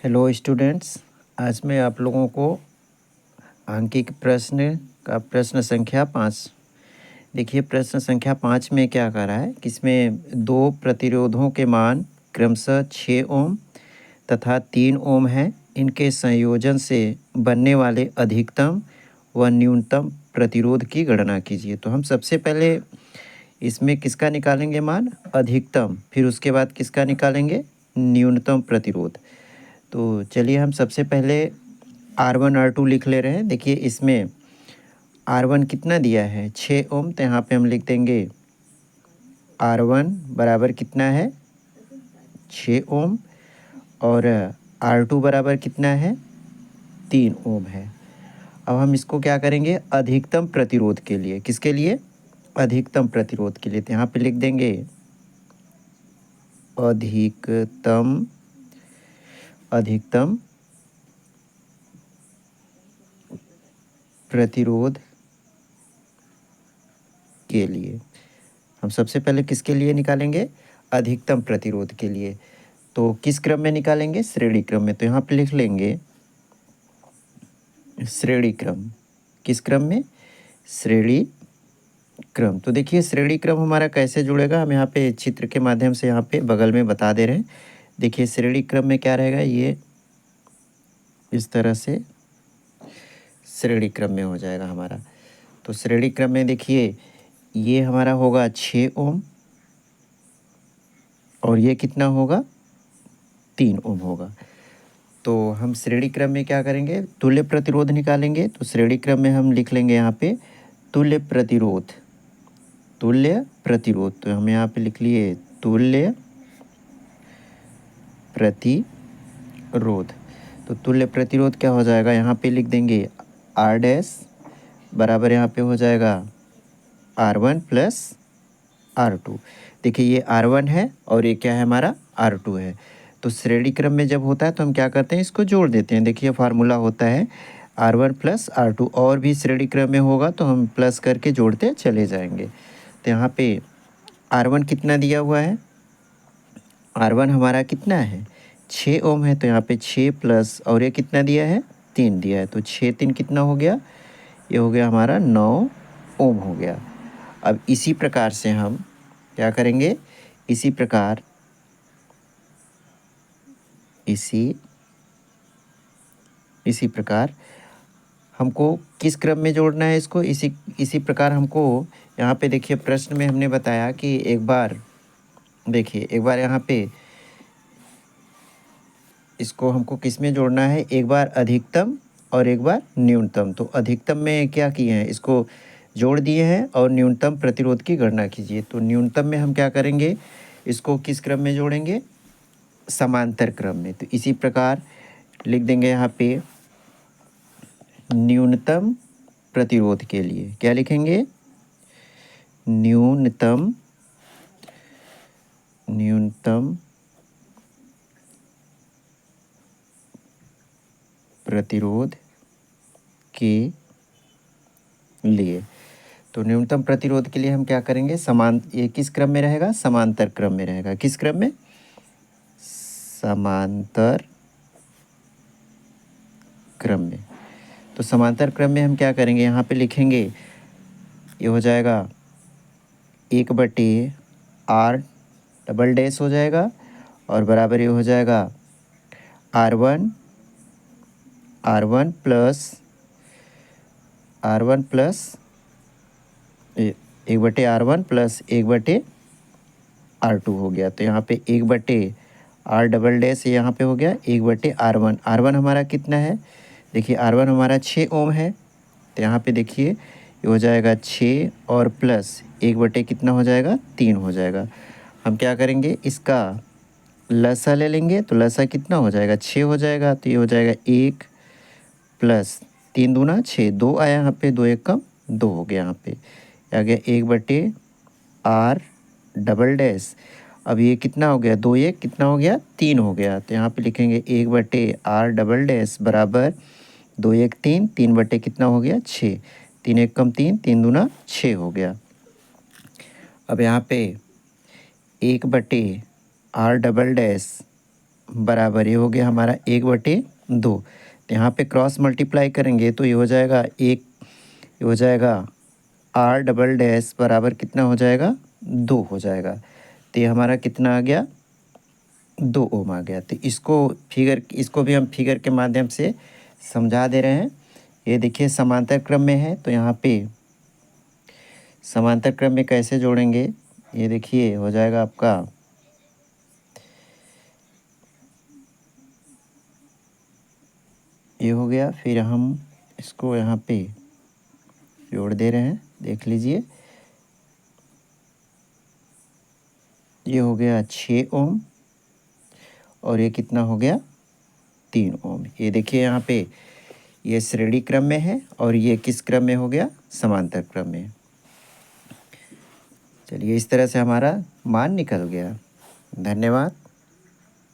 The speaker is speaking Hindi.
Hello students. आज मैं आप लोगों को आंकिक प्रश्न संख्या 5। देखिए, प्रश्न संख्या 5 में क्या कह रहा है कि इसमें दो प्रतिरोधों के मान क्रमशः 6 ओम तथा 3 ओम हैं। इनके संयोजन से बनने वाले अधिकतम व न्यूनतम प्रतिरोध की गणना कीजिए। तो हम सबसे पहले इसमें किसका निकालेंगे मान? अधिकतम। फिर उसके बाद किसका निकालेंगे? न्यूनतम प्रतिरोध। तो चलिए हम सबसे पहले R1 R2 लिख ले रहे हैं। देखिए, इसमें R1 कितना दिया है? 6 ओम। तो यहाँ पे हम लिख देंगे R1 बराबर कितना है? 6 ओम। और R2 बराबर कितना है? 3 ओम है। अब हम इसको क्या करेंगे? अधिकतम प्रतिरोध के लिए। किसके लिए? अधिकतम प्रतिरोध के लिए। तो यहाँ पे लिख देंगे अधिकतम प्रतिरोध के लिए। हम सबसे पहले किसके लिए निकालेंगे? अधिकतम प्रतिरोध के लिए। तो किस क्रम में निकालेंगे? श्रेणी क्रम में। तो यहाँ पे लिख लेंगे श्रेणी क्रम। किस क्रम में? श्रेणी क्रम। तो देखिए, श्रेणी क्रम हमारा कैसे जुड़ेगा, हम यहाँ पे चित्र के माध्यम से यहाँ पे बगल में बता दे रहे हैं। देखिए, श्रेणी क्रम में क्या रहेगा, ये इस तरह से श्रेणी क्रम में हो जाएगा हमारा। तो श्रेणी क्रम में देखिए, ये हमारा होगा 6 ओम और ये कितना होगा? 3 ओम होगा। तो हम श्रेणी क्रम में क्या करेंगे? तुल्य प्रतिरोध निकालेंगे। तो श्रेणी क्रम में हम लिख लेंगे यहाँ पे तुल्य प्रतिरोध। तुल्य प्रतिरोध, तो हम यहाँ पे लिख लिए तुल्य प्रतिरोध। तो तुल्य प्रतिरोध क्या हो जाएगा? यहाँ पे लिख देंगे R डैश बराबर यहाँ पे हो जाएगा R1 प्लस R2। देखिए, ये R1 है और ये क्या है हमारा? R2 है। तो श्रेणी क्रम में जब होता है तो हम क्या करते हैं? इसको जोड़ देते हैं। देखिए, फार्मूला होता है R1 प्लस R2। और भी श्रेणी क्रम में होगा तो हम प्लस करके जोड़ते चले जाएंगे। तो यहाँ पे R1 कितना दिया हुआ है? R1 हमारा कितना है? 6 ओम है। तो यहाँ पे 6 प्लस और ये कितना दिया है? 3 दिया है। तो 6 3 कितना हो गया? ये हो गया हमारा 9 ओम हो गया। अब इसी प्रकार से हम क्या करेंगे? इसी प्रकार हमको किस क्रम में जोड़ना है इसको? इसी प्रकार हमको यहाँ पे देखिए, प्रश्न में हमने बताया कि एक बार यहाँ पे इसको हमको किस में जोड़ना है? एक बार अधिकतम और एक बार न्यूनतम। तो अधिकतम में क्या किए हैं? इसको जोड़ दिए हैं और न्यूनतम प्रतिरोध की गणना कीजिए। तो न्यूनतम में हम क्या करेंगे? इसको किस क्रम में जोड़ेंगे? समांतर क्रम में। तो इसी प्रकार लिख देंगे यहाँ पे न्यूनतम प्रतिरोध के लिए। क्या लिखेंगे? न्यूनतम प्रतिरोध के लिए। तो न्यूनतम प्रतिरोध के लिए हम क्या करेंगे? ये किस क्रम में रहेगा? समांतर क्रम में रहेगा। किस क्रम में? समांतर क्रम में। तो समांतर क्रम में हम क्या करेंगे? यहाँ पे लिखेंगे, ये हो जाएगा 1/R डबल डैश हो जाएगा और बराबर ये हो जाएगा R1 plus 1/R1 plus 1/R2 हो गया। तो यहाँ पे 1/R डबल डैश यहाँ पे हो गया 1/R1। R1 हमारा कितना है? देखिए, R1 हमारा 6 ओम है। तो यहाँ पे देखिए, ये हो जाएगा 6 और प्लस 1/ कितना हो जाएगा? 3 हो जाएगा। हम क्या करेंगे? इसका लसा ले लेंगे। तो लसा कितना हो जाएगा? 6 हो जाएगा। तो ये हो जाएगा 1 प्लस 3 दूना 6, 2 आया यहाँ पे, 2 1 कम 2 हो गया। यहाँ पे आ गया 1/R डबल डैश। अब ये कितना हो गया? 2 1 कितना हो गया? 3 हो गया। तो यहाँ पे लिखेंगे 1/R डबल डैश बराबर 2 1 3, 3/ कितना हो गया? 6, 3 1 कम 3, 3 दूना 6 हो गया। अब यहाँ पे 1/R डबल डैश बराबर ये हो गया हमारा 1/2। तो यहाँ पे क्रॉस मल्टीप्लाई करेंगे तो ये हो जाएगा ये हो जाएगा R डबल डैश बराबर कितना हो जाएगा 2 हो जाएगा। तो ये हमारा कितना आ गया 2 ओम आ गया। तो इसको भी हम फिगर के माध्यम से समझा दे रहे हैं। ये देखिए समांतर क्रम में है तो यहाँ पे समांतर क्रम में कैसे जोड़ेंगे, ये देखिए हो जाएगा आपका ये हो गया। फिर हम इसको यहाँ पे जोड़ दे रहे हैं, देख लीजिए ये हो गया 6 ओम और ये कितना हो गया 3 ओम। ये देखिए यहाँ पे ये श्रेणी क्रम में है और ये किस क्रम में हो गया समांतर क्रम में। चलिए इस तरह से हमारा मान निकल गया। धन्यवाद।